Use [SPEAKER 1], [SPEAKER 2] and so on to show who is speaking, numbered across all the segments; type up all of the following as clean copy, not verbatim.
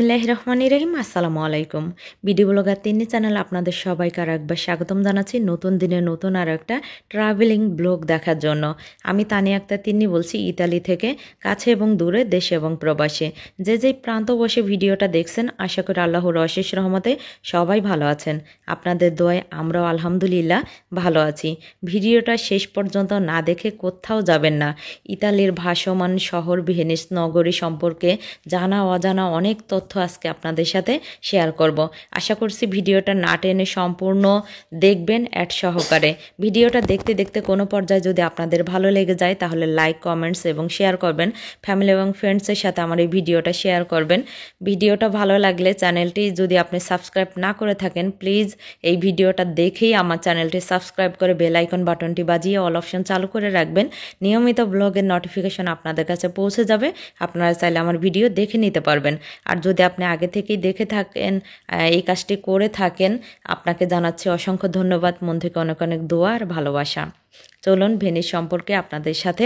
[SPEAKER 1] বিসমিল্লাহির রহমানির রহিম। আসসালামু আলাইকুম। ভিডিও ব্লগার তিন্নি চ্যানেলে আপনাদের সবাইকে আর একবার স্বাগতম জানাচ্ছি নতুন দিনে নতুন আর একটা ট্রাভেলিং ব্লগ দেখার জন্য। আমি তানিয়া আক্তার তিন্নি বলছি ইতালি থেকে, কাছে এবং দূরে, দেশে এবং প্রবাসে যে যেই প্রান্ত বসে ভিডিওটা দেখছেন, আশা করি আল্লাহর অশেষ রহমতে সবাই ভালো আছেন। আপনাদের দোয়ায় আমরাও আলহামদুলিল্লাহ ভালো আছি। ভিডিওটা শেষ পর্যন্ত না দেখে কোথাও যাবেন না। ইতালির ভাসমান শহর ভেনিস নগরী সম্পর্কে জানা অজানা অনেক তথ্য আজকে আপনাদের সাথে শেয়ার করব। আশা করছি ভিডিওটা না টেনে সম্পূর্ণ দেখবেন অ্যাড সহকারে। ভিডিওটা দেখতে দেখতে কোনো পর্যায়ে যদি আপনাদের ভালো লেগে যায় তাহলে লাইক, কমেন্টস এবং শেয়ার করবেন। ফ্যামিলি এবং ফ্রেন্ডসের সাথে আমার এই ভিডিওটা শেয়ার করবেন। ভিডিওটা ভালো লাগলে চ্যানেলটি যদি আপনি সাবস্ক্রাইব না করে থাকেন, প্লিজ এই ভিডিওটা দেখেই আমার চ্যানেলটি সাবস্ক্রাইব করে বেল আইকন বাটনটি বাজিয়ে অল অপশন চালু করে রাখবেন। নিয়মিত ব্লগের নোটিফিকেশন আপনাদের কাছে পৌঁছে যাবে। আপনারা চাইলে আমার ভিডিও দেখে নিতে পারবেন। আর যদি আপনি আগে থেকেই দেখে থাকেন, এই কাজটি করে থাকেন, আপনাকে জানাচ্ছি অসংখ্য ধন্যবাদ। মন থেকে অনেক অনেক দোয়া আর ভালোবাসা। চলুন ভেনিস সম্পর্কে আপনাদের সাথে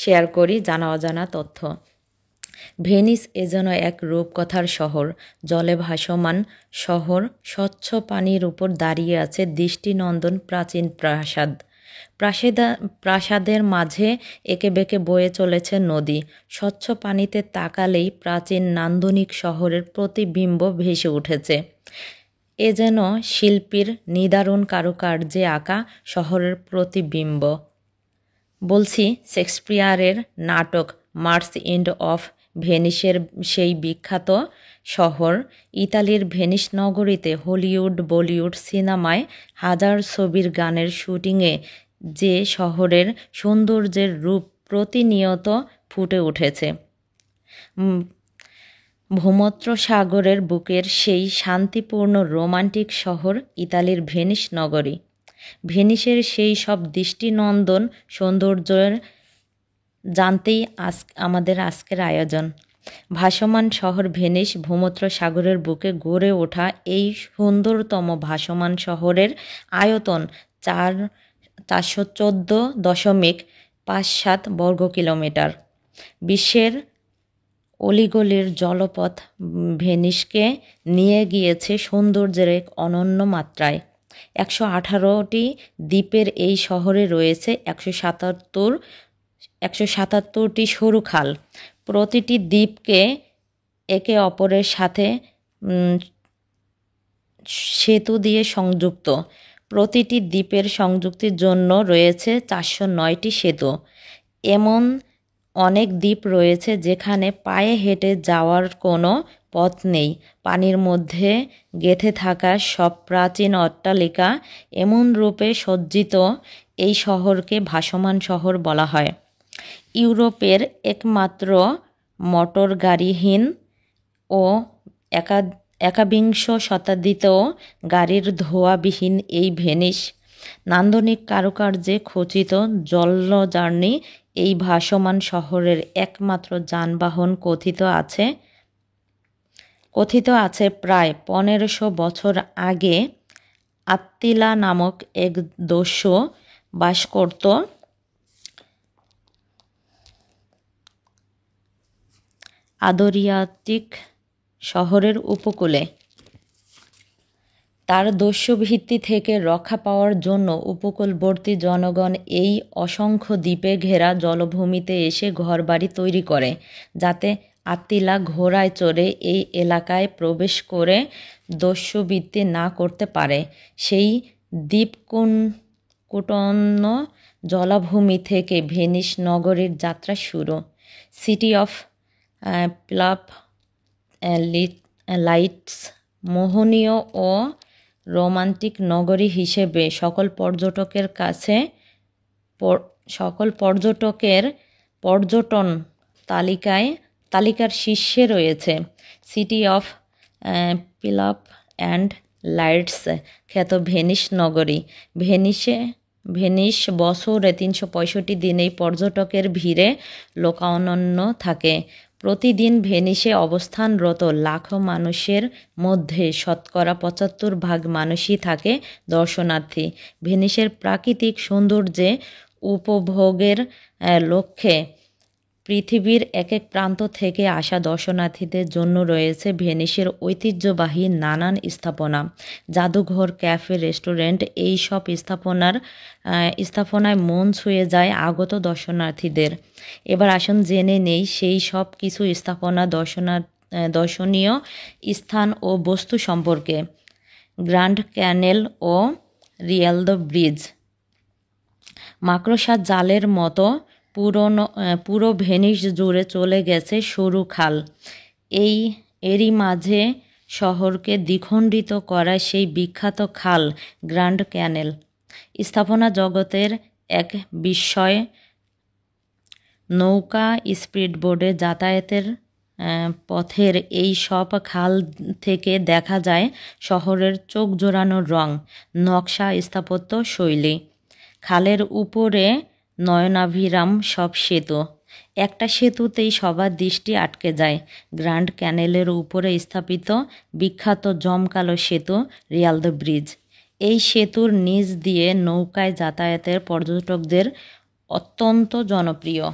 [SPEAKER 1] শেয়ার করি জানা অজানা তথ্য। ভেনিস এ যেন এক রূপকথার শহর, জলে ভাসমান শহর। স্বচ্ছ পানির উপর দাঁড়িয়ে আছে দৃষ্টিনন্দন প্রাচীন প্রাসাদের মাঝে এঁকে বেঁকে বয়ে চলেছে নদী। স্বচ্ছ পানিতে তাকালেই প্রাচীন নান্দনিক শহরের প্রতিবিম্ব ভেসে উঠেছে। এ যেন শিল্পীর নিদারুণ কারুকার্যে আঁকা শহরের প্রতিবিম্ব। বলছি শেক্সপিয়ারের নাটক মার্চ এন্ড অফ ভেনিসের সেই বিখ্যাত শহর। ইতালির ভেনিস নগরীতে হলিউড বলিউড সিনেমায় হাজার ছবির গানের শুটিংয়ে যে শহরের সৌন্দর্যের রূপ প্রতিনিয়ত ফুটে উঠেছে। ভূমধ্য সাগরের বুকের সেই শান্তিপূর্ণ রোমান্টিক শহর ইতালির ভেনিস নগরী। ভেনিসের সেই সব দৃষ্টিনন্দন সৌন্দর্যের জানতেই আমাদের আজকের আয়োজন। ভাসমান শহর ভেনিস ভূমধ্য সাগরের বুকে গড়ে ওঠা এই সুন্দরতম ভাসমান শহরের আয়তন 414.57 বর্গ কিলোমিটার। বিশ্বের অলিগলির জলপথ ভেনিসকে নিয়ে গিয়েছে সৌন্দর্যের এক অনন্য মাত্রায়। 118টি দ্বীপের এই শহরে রয়েছে 177টি সরু খাল। প্রতিটি দ্বীপকে একে অপরের সাথে সেতু দিয়ে সংযুক্ত। প্রতিটি দ্বীপের সংযুক্তির জন্য রয়েছে 409টি সেতু। এমন অনেক দ্বীপ রয়েছে যেখানে পায়ে হেঁটে যাওয়ার কোনো পথ নেই। পানির মধ্যে গেঁথে থাকা সব প্রাচীন অট্টালিকা এমন রূপে সজ্জিত, এই শহরকে ভাসমান শহর বলা হয়। ইউরোপের একমাত্র মোটর গাড়িহীন ও একবিংশ শতাব্দীতেও গাড়ির ধোঁয়াবিহীন এই ভেনিস নান্দনিক কারুকার্যে খচিত জলযাত্রী এই ভাসমান শহরের একমাত্র যানবাহন কথিত আছে প্রায় 1500 বছর আগে আত্তিলা নামক এক দস্যু বাস করত আদরিয়াটিক শহরের উপকূলে। তার দস্যুভিত্তি থেকে রক্ষা পাওয়ার জন্য উপকূলবর্তী জনগণ এই অসংখ্য দ্বীপে ঘেরা জলভূমিতে এসে ঘরবাড়ি তৈরি করে, যাতে আত্তিলা ঘোড়ায় চড়ে এই এলাকায় প্রবেশ করে দস্যুবৃত্তি না করতে পারে। সেই দ্বীপকুটন্ন জলাভূমি থেকে ভেনিস নগরীর যাত্রা শুরু। সিটি অফ প্লাব লাইটস মোহনীয় ও রোমান্টিক নগরী হিসেবে সকল পর্যটন তালিকার শীর্ষে রয়েছে। City of pilaf and lights খ্যাত ভেনিস নগরী। ভেনিস বছরে 365 দিনেই পর্যটকের ভিড়ে লোকানন্য থাকে। প্রতিদিন ভেনিসে অবস্থানরত লাখো মানুষের মধ্যে শতকরা 75% মানুষই থাকে দর্শনার্থী। ভেনিসের প্রাকৃতিক সৌন্দর্যে উপভোগের লক্ষ্যে পৃথিবীর এক এক প্রান্ত থেকে আসা দর্শনার্থীদের জন্য রয়েছে ভেনিসের ঐতিহ্যবাহী নানান স্থাপনা, জাদুঘর, ক্যাফে, রেস্টুরেন্ট। এই সব স্থাপনায় মন ছুঁয়ে যায় আগত দর্শনার্থীদের। এবার আসুন জেনে নেই সেই সব কিছু স্থাপনা, দর্শনীয় স্থান ও বস্তু সম্পর্কে। গ্র্যান্ড ক্যানেল ও রিয়ালদো ব্রিজ। মাকড়সার জালের মতো পুরো ভেনিস জুড়ে চলে গেছে সরু খাল। এরই মাঝে শহরকে দ্বিখণ্ডিত করা সেই বিখ্যাত খাল গ্র্যান্ড ক্যানেল। স্থাপনা জগতের এক বিস্ময়। নৌকা, স্পিডবোটে যাতায়াতের পথের এই সব খাল থেকে দেখা যায় শহরের চোখ জোড়ানো রং, নকশা, স্থাপত্য শৈলী। খালের উপরে নয়নাভিরাম সব সেতু। একটা সেতুতেই সবার দৃষ্টি আটকে যায়, গ্র্যান্ড ক্যানেলের উপরে স্থাপিত বিখ্যাত জমকালো সেতু রিয়ালদো ব্রিজ। এই সেতুর নিচ দিয়ে নৌকায় যাতায়াতের পর্যটকদের অত্যন্ত জনপ্রিয়।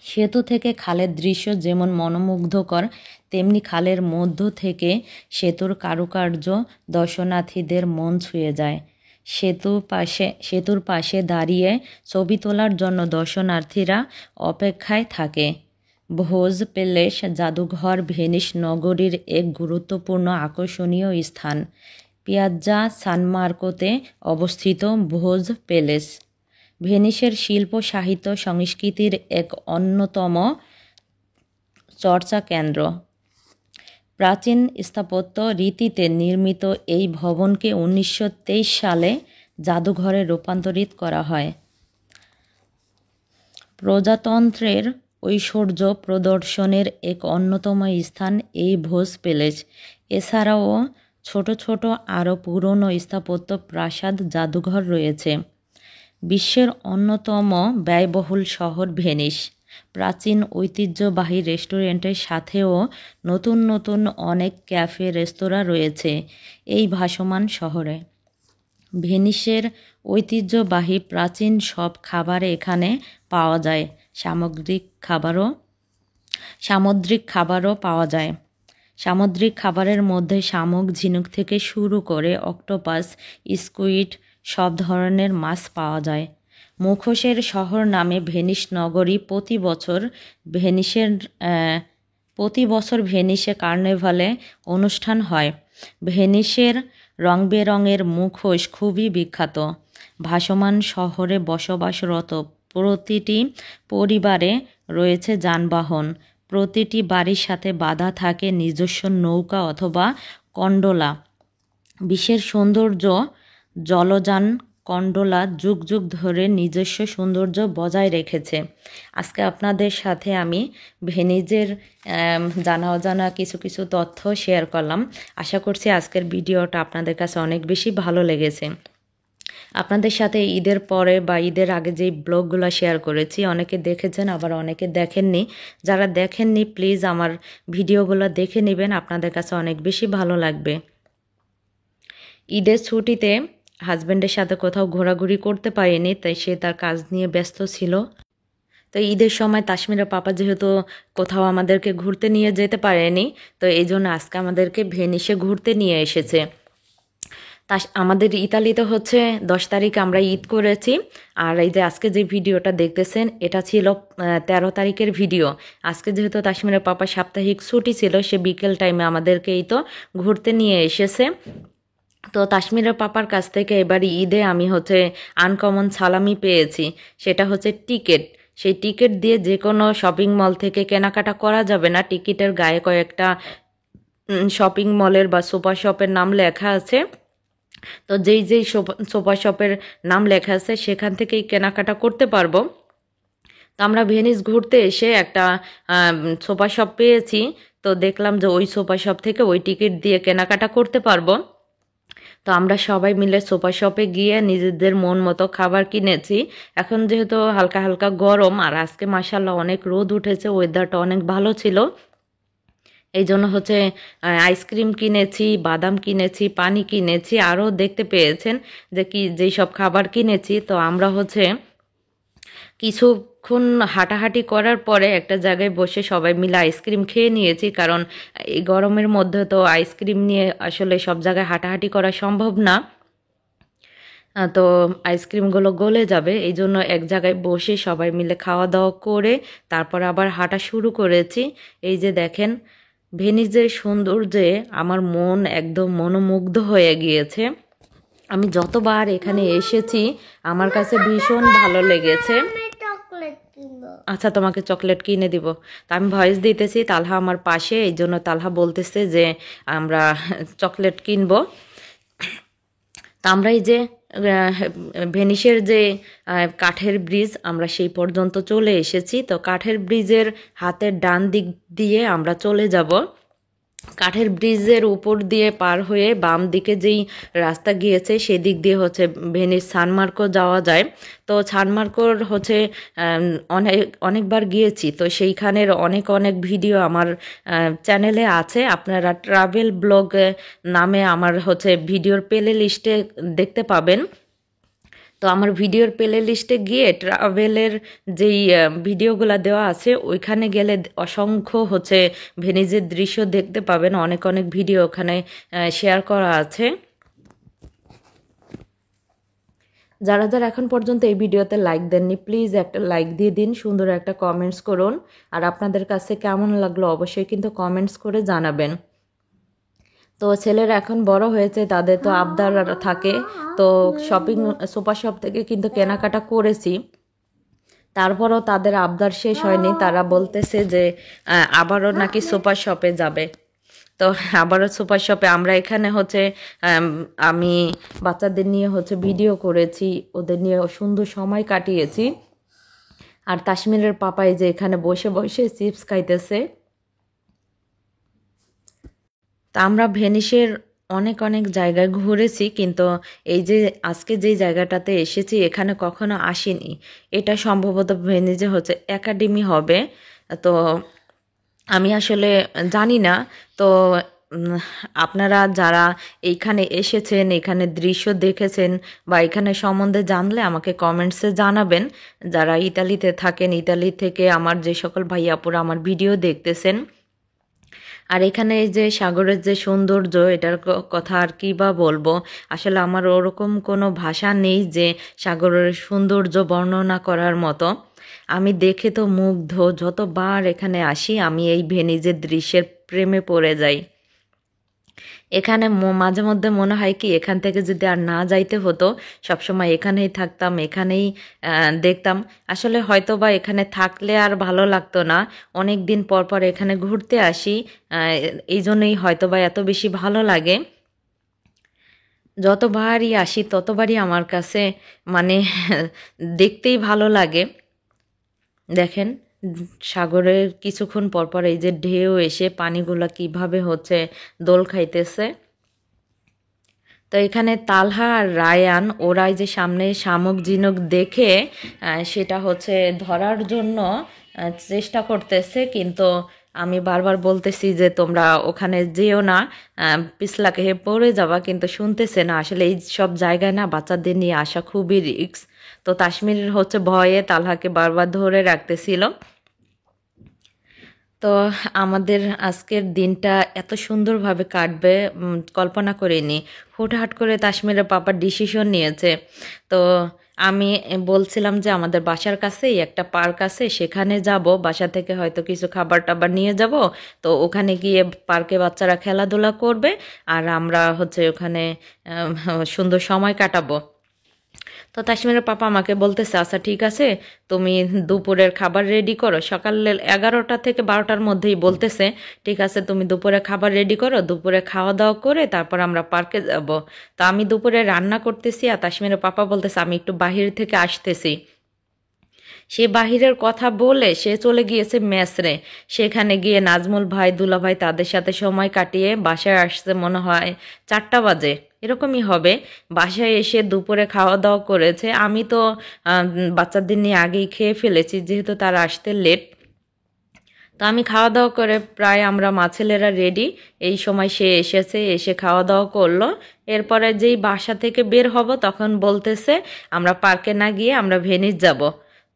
[SPEAKER 1] সেতু থেকে খালের দৃশ্য যেমন মনোমুগ্ধকর, তেমনি খালের মধ্য থেকে সেতুর কারুকার্য দর্শনার্থীদের মন ছুঁয়ে যায়। সেতুর পাশে দাঁড়িয়ে ছবি তোলার জন্য দর্শনার্থীরা অপেক্ষায় থাকে। ভোজ প্যালেস জাদুঘর ভেনিস নগরীর এক গুরুত্বপূর্ণ আকর্ষণীয় স্থান। পিয়াজ্জা সান মার্কোতে অবস্থিত ভোজ প্যালেস ভেনিসের শিল্প, সাহিত্য, সংস্কৃতির এক অন্যতম চর্চা কেন্দ্র। প্রাচীন স্থাপত্য রীতিতে নির্মিত এই ভবনকে 1923 সালে জাদুঘরে রূপান্তরিত করা হয়। প্রজাতন্ত্রের ঐশ্বর্য প্রদর্শনের এক অন্যতম স্থান এই ভোজ প্যালেস। এছাড়াও ছোট ছোট আরও পুরনো স্থাপত্য, প্রাসাদ, জাদুঘর রয়েছে। বিশ্বের অন্যতম ব্যয়বহুল শহর ভেনিস। প্রাচীন ঐতিহ্যবাহী রেস্টুরেন্টের সাথেও নতুন নতুন অনেক ক্যাফে, রেস্তোরাঁ রয়েছে এই ভাসমান শহরে। ভেনিসের ঐতিহ্যবাহী প্রাচীন সব খাবার এখানে পাওয়া যায়। সামুদ্রিক খাবারও পাওয়া যায়। সামুদ্রিক খাবারের মধ্যে শামুক, ঝিনুক থেকে শুরু করে অক্টোপাস, স্কুইড, সব ধরনের মাছ পাওয়া যায়। মুখোশের শহর নামে ভেনিস নগরী প্রতি বছর ভেনিসে কার্নিভালে অনুষ্ঠান হয়। ভেনিসের রংবেরঙের মুখোশ খুবই বিখ্যাত। ভাসমান শহরে বসবাসরত প্রতিটি পরিবারে রয়েছে যানবাহন। প্রতিটি বাড়ির সাথে বাঁধা থাকে নিজস্ব নৌকা অথবা কন্ডোলা। বিশ্বের সৌন্দর্য জলযান কন্ডোলা যুগ যুগ ধরে নিজস্ব সৌন্দর্য বজায় রেখেছে। আজকে আপনাদের সাথে আমি ভেনিসের জানা অজানা কিছু কিছু তথ্য শেয়ার করলাম। আশা করছি আজকের ভিডিওটা আপনাদের কাছে অনেক বেশি ভালো লেগেছে। আপনাদের সাথে ঈদের পরে বা ঈদের আগে যেই ব্লগগুলো শেয়ার করেছি, অনেকে দেখেছেন, আবার অনেকে দেখেননি। যারা দেখেননি প্লিজ আমার ভিডিওগুলো দেখে নেবেন, আপনাদের কাছে অনেক বেশি ভালো লাগবে। ঈদের ছুটিতে হাজব্যান্ডের সাথে কোথাও ঘোরাঘুরি করতে পারিনি, তাই সে তার কাজ নিয়ে ব্যস্ত ছিল। তো ঈদের সময় তাসমিরের পাপা যেহেতু কোথাও আমাদেরকে ঘুরতে নিয়ে যেতে পারেনি, তো এই জন্য আজকে আমাদেরকে ভেনিসে ঘুরতে নিয়ে এসেছে। আমাদের ইতালিতে হচ্ছে 10 তারিখে আমরা ঈদ করেছি। আর এই যে আজকে যে ভিডিওটা দেখতেছেন এটা ছিল 13 তারিখের ভিডিও। আজকে যেহেতু তাসমিরের পাপা সাপ্তাহিক ছুটি ছিল, সে বিকেল টাইমে আমাদেরকে এই তো ঘুরতে নিয়ে এসেছে। তো তাসমিরের পাপার কাছ থেকে এবার ঈদে আমি হচ্ছে আনকমন সালামি পেয়েছি, সেটা হচ্ছে টিকিট। সেই টিকিট দিয়ে যে কোনো শপিং মল থেকে কেনাকাটা করা যাবে না। টিকিটের গায়ে কয়েকটা শপিং মলের বা সুপার শপের নাম লেখা আছে। তো যেই সুপার শপের নাম লেখা আছে সেখান থেকেই কেনাকাটা করতে পারবো। তো আমরা ভেনিস ঘুরতে এসে একটা সুপার শপ পেয়েছি, তো দেখলাম যে ওই সুপার শপ থেকে ওই টিকিট দিয়ে কেনাকাটা করতে পারবো। তো আমরা সবাই মিলে সুপার শপে গিয়ে নিজেদের মন মতো খাবার কিনেছি। এখন যেহেতু হালকা হালকা গরম, আর আজকে মাশাআল্লাহ অনেক রোদ উঠেছে, ওয়েদারটা অনেক ভালো ছিল। এই জন্য হচ্ছে আইসক্রিম কিনেছি, বাদাম কিনেছি, পানি কিনেছি, আরও দেখতে পেয়েছেন যে যেই সব খাবার কিনেছি। তো আমরা হচ্ছে কিছুক্ষণ হাঁটাহাঁটি করার পরে একটা জায়গায় বসে সবাই মিলে আইসক্রিম খেয়ে নিয়েছি, কারণ এই গরমের মধ্যে তো আইসক্রিম নিয়ে আসলে সব জায়গায় হাঁটাহাঁটি করা সম্ভব না। তো আইসক্রিমগুলো গলে যাবে, এই জন্য এক জায়গায় বসে সবাই মিলে খাওয়া দাওয়া করে তারপর আবার হাঁটা শুরু করেছি। এই যে দেখেন ভেনিসের সৌন্দর্যে আমার মন একদম মনোমুগ্ধ হয়ে গিয়েছে। আমি যতবার এখানে এসেছি আমার কাছে ভীষণ ভালো লেগেছে। আচ্ছা, তোমাকে চকলেট কিনে দিব। তা আমি ভয়েস দিতেছি, তালহা আমার পাশে, এই জন্য তালহা বলতেছে যে আমরা চকলেট কিনবো। তা আমরা এই যে ভেনিসের যে কাঠের ব্রিজ, আমরা সেই পর্যন্ত চলে এসেছি। তো কাঠের ব্রিজের হাতের ডান দিক দিয়ে আমরা চলে যাব। কাঠের ব্রিজের উপর দিয়ে পার হয়ে বাম দিকে যেই রাস্তা গিয়েছে সেদিক দিয়ে হচ্ছে ভেনিস সানমার্কো যাওয়া যায়। তো সানমার্কোর হচ্ছে অনেকবার গিয়েছি, তো সেইখানের অনেক অনেক ভিডিও আমার চ্যানেলে আছে। আপনারা ট্রাভেল ব্লগ নামে আমার হচ্ছে ভিডিওর প্লে লিস্টে দেখতে পাবেন। তো আমার ভিডিওর প্লে লিস্টে গিয়ে ট্রাভেলের যেই ভিডিওগুলো দেওয়া আছে ওইখানে গেলে অসংখ্য হচ্ছে ভেনিসের দৃশ্য দেখতে পাবেন। অনেক অনেক ভিডিও ওখানে শেয়ার করা আছে। যারা যারা এখন পর্যন্ত এই ভিডিওতে লাইক দেননি প্লিজ একটা লাইক দিয়ে দিন, সুন্দর একটা কমেন্টস করুন। আর আপনাদের কাছে কেমন লাগলো অবশ্যই কিন্তু কমেন্টস করে জানাবেন। তো ছেলেরা এখন বড় হয়েছে, তাদের তো আবদার থাকে। তো সুপার শপ থেকে কিন্তু কেনাকাটা করেছি, তারপরও তাদের আবদার শেষ হয়নি। তারা বলতেছে যে আবারও নাকি সুপার শপে যাবে। তো আবারও সুপার শপে আমরা এখানে হচ্ছে আমি বাচ্চাদের নিয়ে হচ্ছে ভিডিও করেছি, ওদের নিয়ে সুন্দর সময় কাটিয়েছি। আর তাসমিরের পাপাই যে এখানে বসে বসে চিপস খাইতেছে। তা আমরা ভেনিসের অনেক অনেক জায়গায় ঘুরেছি, কিন্তু এই যে আজকে যেই জায়গাটাতে এসেছি এখানে কখনো আসিনি। এটা সম্ভবত ভেনিসে হচ্ছে একাডেমি হবে। তো আমি আসলে জানি না। তো আপনারা যারা এইখানে এসেছেন, এখানে দৃশ্য দেখেছেন বা এখানে সম্বন্ধে জানলে আমাকে কমেন্টসে জানাবেন। যারা ইতালিতে থাকেন, ইতালি থেকে আমার যে সকল ভাই আপুরা আমার ভিডিও দেখতেছেন। আর এখানে এই যে সাগরের যে সৌন্দর্য, এটার কথা আর কি বা বলবো। আসলে আমার ওরকম কোনো ভাষা নেই যে সাগরের সৌন্দর্য বর্ণনা করার মতো। আমি দেখে তো মুগ্ধ, যতবার এখানে আসি আমি এই ভেনিসের দৃশ্যের প্রেমে পড়ে যাই। এখানে মাঝে মধ্যে মনে হয় কি এখান থেকে যদি আর না যাইতে হতো, সবসময় এখানেই থাকতাম, এখানেই দেখতাম। আসলে হয়তো বা এখানে থাকলে আর ভালো লাগতো না, অনেক দিন পর পর এখানে ঘুরতে আসি, এই জন্যই হয়তো বা এত বেশি ভালো লাগে। যতবারই আসি ততবারই আমার কাছে মানে দেখতেই ভালো লাগে। দেখেন সাগরের কিছুক্ষণ পর পর এই যে ঢেউ এসে পানিগুলা কিভাবে হচ্ছে দোল খাইতেছে। তো এখানে তালহা আর রায়ান ওরা যে সামনে শামুক ঝিনুক দেখে সেটা হচ্ছে ধরার জন্য চেষ্টা করতেছে, কিন্তু আমি বারবার বলতেছি যে তোমরা ওখানে যেও না, পিছলা খেয়ে পড়ে যাবা, কিন্তু শুনতেছে না। আসলে এই সব জায়গায় না বাচ্চাদের নিয়ে আসা খুবই রিস্ক। তো তাসমির হচ্ছে ভয়ে তালহাকে বারবার ধরে রাখতেছিল। তো আমাদের আজকের দিনটা এত সুন্দরভাবে কাটবে কল্পনা করিনি। হুটহাট করে তাসমিরের পাপা ডিসিশন নিয়েছে। তো আমি বলছিলাম যে আমাদের বাসার কাছেই একটা পার্ক আছে, সেখানে যাব, বাসা থেকে হয়তো কিছু খাবার টাবার নিয়ে যাব। তো ওখানে গিয়ে পার্কে বাচ্চারা খেলাধুলা করবে আর আমরা হচ্ছে ওখানে সুন্দর সময় কাটাবো। তো তাসমিরের পাপা আমাকে বলতেছে আচ্ছা ঠিক আছে, তুমি দুপুরের খাবার রেডি করো। সকাল 11টা থেকে 12টার মধ্যেই বলতেছে ঠিক আছে তুমি দুপুরে খাবার রেডি করো, দুপুরে খাওয়া দাওয়া করে তারপর আমরা পার্কে যাব। তো আমি দুপুরে রান্না করতেছি আর তাসমিরের পাপা বলতেছে আমি একটু বাহির থেকে আসতেছি। সে বাহিরের কথা বলে সে চলে গিয়েছে মেসরে। সেখানে গিয়ে নাজমুল ভাই, দুলা ভাই তাদের সাথে সময় কাটিয়ে বাসায় আসছে মনে হয় 4টা বাজে, এরকমই হবে। বাসায় এসে দুপুরে খাওয়া দাওয়া করেছে। আমি তো বাচ্চাদের নিয়ে আগেই খেয়ে ফেলেছি যেহেতু তারা আসতে লেট। তো আমি খাওয়া দাওয়া করে প্রায় আমরা মা ছেলেরা রেডি। এই সময় সে এসেছে, এসে খাওয়া দাওয়া করলো। এরপরে যেই বাসা থেকে বের হব তখন বলতেছে আমরা পার্কে না গিয়ে আমরা ভেনিস যাব।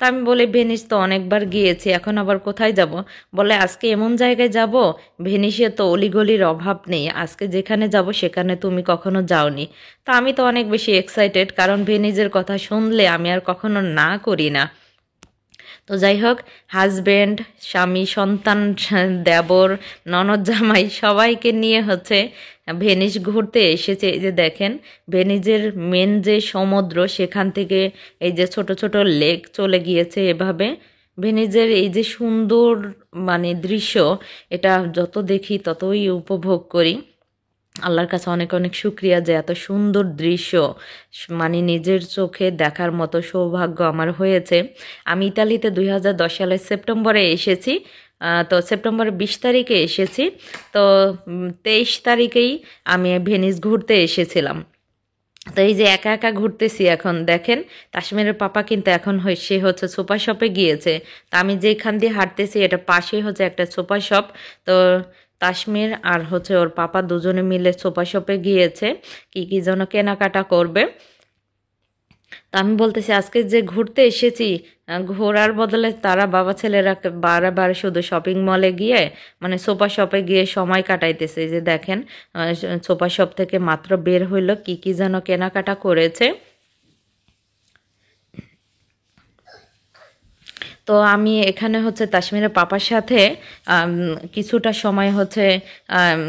[SPEAKER 1] তো আমি বলি ভেনিস তো অনেকবার গিয়েছি, এখন আবার কোথায় যাব? বলে আজকে এমন জায়গায় যাব, ভেনিসে তো অলিগলির অভাব নেই, আজকে যেখানে যাব সেখানে তুমি কখনো যাওনি। তো আমি তো অনেক বেশি এক্সাইটেড, কারণ ভেনিসের কথা শুনলে আমি আর কখনো না করি না। তো যাই হোক, হাজবেন্ড, স্বামী, সন্তান, দেবর, ননদ, জামাই সবাইকে নিয়ে হচ্ছে ভেনিস ঘুরতে এসেছে। এই যে দেখেন, ভেনিসের মেন যে সমুদ্র সেখান থেকে এই যে ছোট ছোট লেক চলে গিয়েছে এভাবে। ভেনিসের এই যে সুন্দর মানে দৃশ্য, এটা যত দেখি ততই উপভোগ করি। আল্লাহর কাছে অনেক অনেক শুক্রিয়া যে এত সুন্দর দৃশ্য মানে নিজের চোখে দেখার মতো সৌভাগ্য আমার হয়েছে। আমি ইতালিতে 2010 সালের সেপ্টেম্বরে এসেছি। তো সেপ্টেম্বরের 20 তারিখে এসেছি। তো 23 তারিখেই আমি ভেনিস ঘুরতে এসেছিলাম। তো এই যে একা একা ঘুরতেছি এখন দেখেন, কাশ্মীরের পাপা কিন্তু এখন সে হচ্ছে সুপার শপে গিয়েছে। তা আমি যেখান দিয়ে হাঁটতেছি এটা পাশেই হচ্ছে একটা সুপার শপ। তো কাশ্মীর আর হচ্ছে ওর পাপা দুজনে মিলে সুপার শপে গিয়েছে কি কি যেন কেনাকাটা করবে। তা আমি বলতেছি আজকে যে ঘুরতে এসেছি, ঘোরার বদলে তারা বাবা ছেলেরা বারবার শুধু শপিং মলে গিয়ে মানে সোফা শপে গিয়ে সময় কাটাইতেছে। এই যে দেখেন, সোফা শপ থেকে মাত্র বের হইলো, কি কি যেন কেনাকাটা করেছে। তো আমি এখানে হচ্ছে তাসমিরের পাপার সাথে কিছুটা সময় হচ্ছে আম,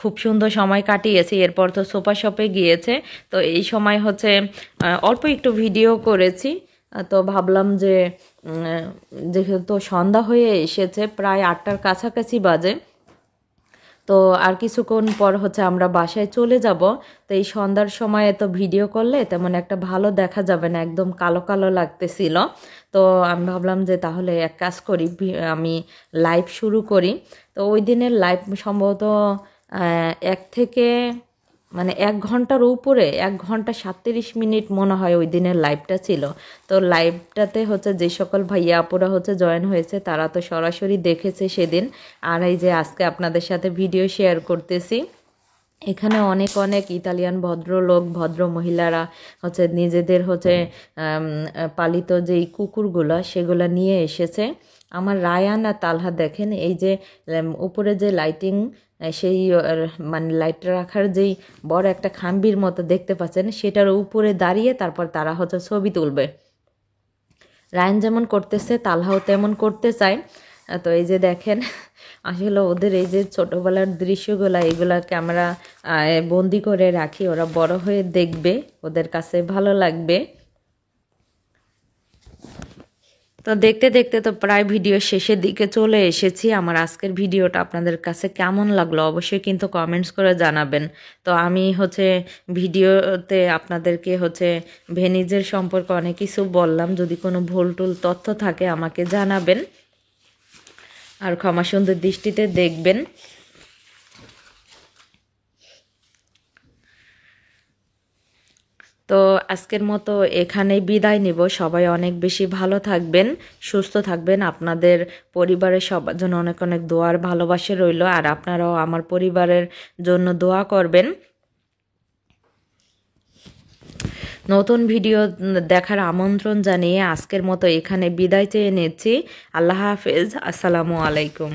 [SPEAKER 1] খুব সুন্দর সময় কাটিয়েছি। এরপর তো সোফা শপে গিয়েছে। তো এই সময় হচ্ছে অল্প একটু ভিডিও করেছি। তো ভাবলাম যে যেহেতু সন্ধ্যা হয়ে এসেছে, প্রায় 8টার কাছাকাছি বাজে, তো আর কিছুক্ষণ পর হচ্ছে আমরা বাসায় চলে যাব। তো এই সন্ধ্যার সময় এত ভিডিও করলে তেমন একটা ভালো দেখা যাবে না, একদম কালো কালো লাগতেছিল। তো আমি ভাবলাম যে তাহলে এক কাজ করি, আমি লাইভ শুরু করি। তো ওই দিনের লাইভ সম্ভবত 1 থেকে মানে 1 ঘন্টার উপরে, 1 ঘন্টা 37 মিনিট মনে হয় ওই দিনের লাইভটা ছিল। তো লাইভটাতে হচ্ছে যে সকল ভাইয়া আপুরা হচ্ছে জয়েন হয়েছে তারা তো সরাসরি দেখেছে সেদিন। আর এই যে আজকে আপনাদের সাথে ভিডিও শেয়ার করতেছি। এখানে অনেক অনেক ইতালিয়ান ভদ্রলোক, ভদ্র মহিলারা হচ্ছে নিজেদের হচ্ছে পালিত যেই কুকুরগুলো সেগুলো নিয়ে এসেছে। আমার রায়ান আর তালহা দেখেন, এই যে উপরে যে লাইটিং, সেই মানে লাইট রাখার যেই বড় একটা খাম্বির মতো দেখতে পাচ্ছেন, সেটার উপরে দাঁড়িয়ে তারপর তারা হচ্ছে ছবি তুলবে। রায়ান যেমন করতেছে তালহাও তেমন করতে চায়। তো এই যে দেখেন, আসলে ওদের এই যে ছোটোবেলার দৃশ্যগুলা এগুলা ক্যামেরা বন্দি করে রাখি, ওরা বড় হয়ে দেখবে, ওদের কাছে ভালো লাগবে। তো দেখতে দেখতে তো প্রায় ভিডিও শেষের দিকে চলে এসেছি। আমার আজকের ভিডিওটা আপনাদের কাছে কেমন লাগলো অবশ্যই কিন্তু কমেন্টস করে জানাবেন। তো আমি হচ্ছে ভিডিওতে আপনাদেরকে হচ্ছে ভেনিজের সম্পর্কে অনেক কিছু বললাম, যদি কোনো ভুল টুল তথ্য থাকে আমাকে জানাবেন আর ক্ষমা সুন্দর দৃষ্টিতে দেখবেন। তো আজকের মতো এখানেই বিদায় নিব। সবাই অনেক বেশি ভালো থাকবেন, সুস্থ থাকবেন। আপনাদের পরিবারের সবার জন্য অনেক অনেক দোয়ার ভালোবাসা রইল, আর আপনারাও আমার পরিবারের জন্য দোয়া করবেন। নতুন ভিডিও দেখার আমন্ত্রণ জানিয়ে আজকের মতো এখানে বিদায় চেয়ে নিচ্ছি। আল্লাহ হাফেজ, আসসালামু আলাইকুম।